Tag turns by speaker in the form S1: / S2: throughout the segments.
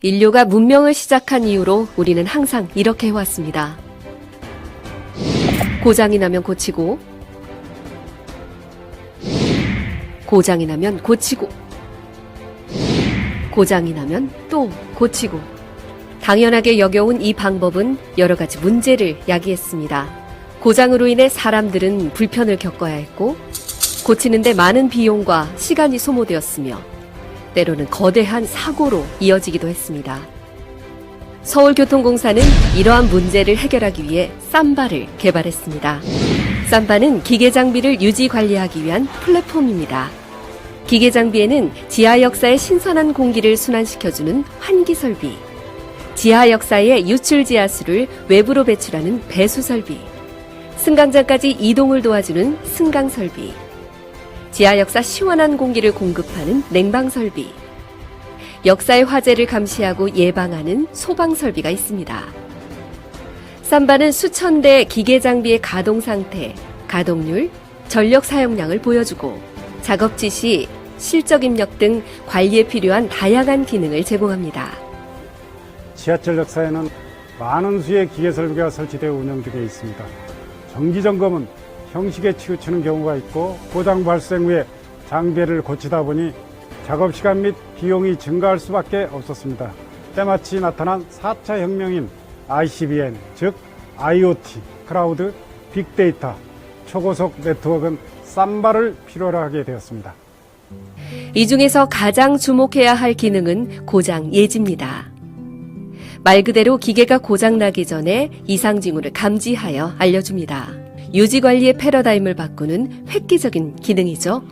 S1: 인류가 문명을 시작한 이후로 우리는 항상 이렇게 해왔습니다. 고장이 나면 고치고, 고장이 나면 고치고, 고장이 나면 또 고치고. 당연하게 여겨온 이 방법은 여러 가지 문제를 야기했습니다. 고장으로 인해 사람들은 불편을 겪어야 했고, 고치는데 많은 비용과 시간이 소모되었으며, 때로는 거대한 사고로 이어지기도 했습니다. 서울교통공사는 이러한 문제를 해결하기 위해 쌈바를 개발했습니다. 쌈바는 기계장비를 유지관리하기 위한 플랫폼입니다. 기계장비에는 지하역사의 신선한 공기를 순환시켜주는 환기설비, 지하역사의 유출지하수를 외부로 배출하는 배수설비, 승강장까지 이동을 도와주는 승강설비, 지하역사 시원한 공기를 공급하는 냉방설비, 역사의 화재를 감시하고 예방하는 소방설비가 있습니다. 쌈바는 수천 대 기계장비의 가동 상태, 가동률, 전력 사용량을 보여주고 작업 지시, 실적 입력 등 관리에 필요한 다양한 기능을 제공합니다.
S2: 지하철 역사에는 많은 수의 기계 설비가 설치되어 운영되어 있습니다. 정기점검은 형식에 치우치는 경우가 있고 고장 발생 후에 장비를 고치다 보니 작업시간 및 비용이 증가할 수밖에 없었습니다. 때마치 나타난 4차 혁명인 ICBM, 즉 IoT, 클라우드, 빅데이터, 초고속 네트워크는 쌈바를 필요로 하게 되었습니다.
S1: 이 중에서 가장 주목해야 할 기능은 고장 예지입니다. 말 그대로 기계가 고장나기 전에 이상 징후를 감지하여 알려줍니다. 유지관리의 패러다임을 바꾸는 획기적인 기능이죠.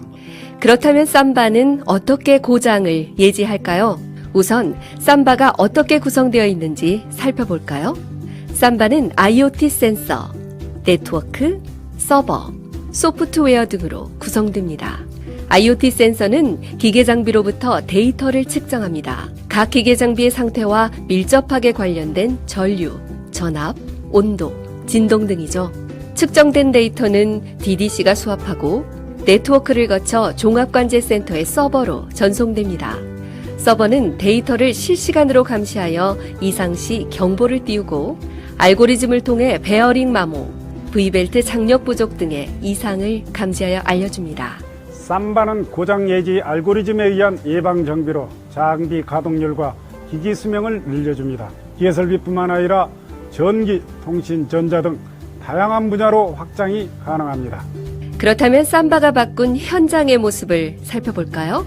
S1: 그렇다면 쌈바는 어떻게 고장을 예지할까요? 우선 쌈바가 어떻게 구성되어 있는지 살펴볼까요? 쌈바는 IoT 센서, 네트워크, 서버, 소프트웨어 등으로 구성됩니다. IoT 센서는 기계 장비로부터 데이터를 측정합니다. 각 기계 장비의 상태와 밀접하게 관련된 전류, 전압, 온도, 진동 등이죠. 측정된 데이터는 DDC가 수합하고 네트워크를 거쳐 종합관제센터의 서버로 전송됩니다. 서버는 데이터를 실시간으로 감시하여 이상 시 경보를 띄우고 알고리즘을 통해 베어링 마모, V벨트 장력 부족 등의 이상을 감지하여 알려줍니다.
S2: 쌈바는 고장 예지 알고리즘에 의한 예방 정비로 장비 가동률과 기기 수명을 늘려줍니다. 기계 설비뿐만 아니라 전기, 통신, 전자 등 다양한 분야로 확장이 가능합니다.
S1: 그렇다면 쌈바가 바꾼 현장의 모습을 살펴볼까요?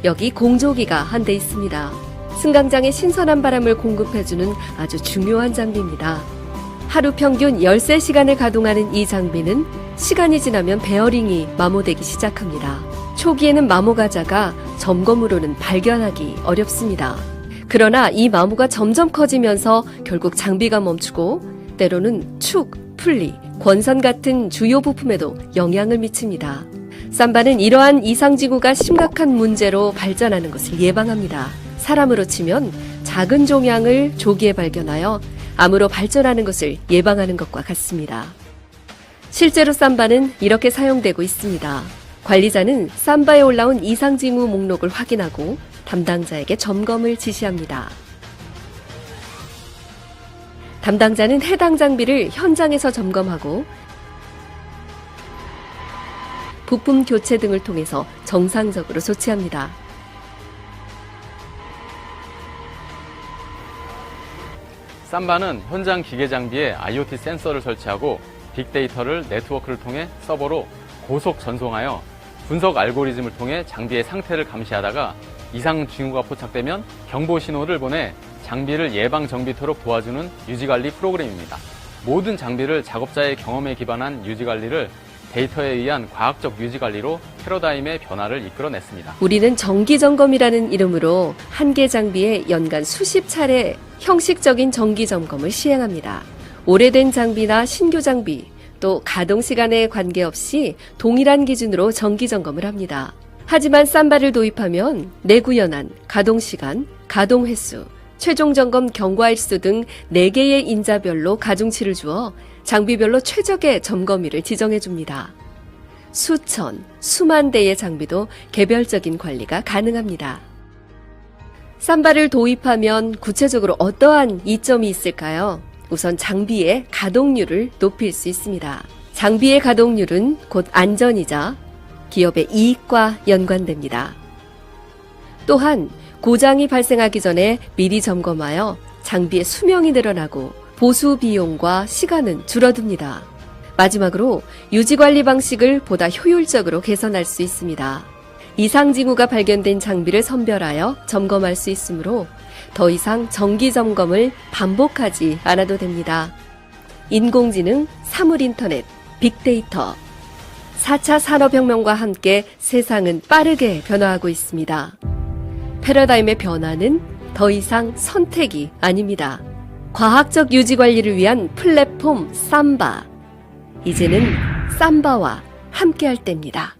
S1: 여기 공조기가 한 대 있습니다. 승강장에 신선한 바람을 공급해주는 아주 중요한 장비입니다. 하루 평균 13시간을 가동하는 이 장비는 시간이 지나면 베어링이 마모되기 시작합니다. 초기에는 마모가 작아 점검으로는 발견하기 어렵습니다. 그러나 이 마모가 점점 커지면서 결국 장비가 멈추고 때로는 축, 풀리, 권선 같은 주요 부품에도 영향을 미칩니다. 쌈바는 이러한 이상징후가 심각한 문제로 발전하는 것을 예방합니다. 사람으로 치면 작은 종양을 조기에 발견하여 암으로 발전하는 것을 예방하는 것과 같습니다. 실제로 쌈바는 이렇게 사용되고 있습니다. 관리자는 쌈바에 올라온 이상징후 목록을 확인하고 담당자에게 점검을 지시합니다. 담당자는 해당 장비를 현장에서 점검하고 부품 교체 등을 통해서 정상적으로 조치합니다.
S3: 쌈바는 현장 기계 장비에 IoT 센서를 설치하고 빅데이터를 네트워크를 통해 서버로 고속 전송하여 분석 알고리즘을 통해 장비의 상태를 감시하다가 이상 징후가 포착되면 경보 신호를 보내 장비를 예방 정비토록 도와주는 유지관리 프로그램입니다. 모든 장비를 작업자의 경험에 기반한 유지관리를 데이터에 의한 과학적 유지관리로 패러다임의 변화를 이끌어냈습니다.
S1: 우리는 정기점검이라는 이름으로 한 개 장비에 연간 수십 차례 형식적인 정기점검을 시행합니다. 오래된 장비나 신규 장비, 또 가동 시간에 관계없이 동일한 기준으로 정기점검을 합니다. 하지만 쌈바를 도입하면 내구연한, 가동 시간, 가동 횟수, 최종 점검 경과 일수 등 4개의 인자별로 가중치를 주어 장비별로 최적의 점검일을 지정해줍니다. 수천, 수만 대의 장비도 개별적인 관리가 가능합니다. 삼바를 도입하면 구체적으로 어떠한 이점이 있을까요? 우선 장비의 가동률을 높일 수 있습니다. 장비의 가동률은 곧 안전이자 기업의 이익과 연관됩니다. 또한 고장이 발생하기 전에 미리 점검하여 장비의 수명이 늘어나고 보수 비용과 시간은 줄어듭니다. 마지막으로 유지관리 방식을 보다 효율적으로 개선할 수 있습니다. 이상 징후가 발견된 장비를 선별하여 점검할 수 있으므로 더 이상 정기 점검을 반복하지 않아도 됩니다. 인공지능, 사물인터넷, 빅데이터, 4차 산업혁명과 함께 세상은 빠르게 변화하고 있습니다. 패러다임의 변화는 더 이상 선택이 아닙니다. 과학적 유지관리를 위한 플랫폼 삼바. 이제는 삼바와 함께할 때입니다.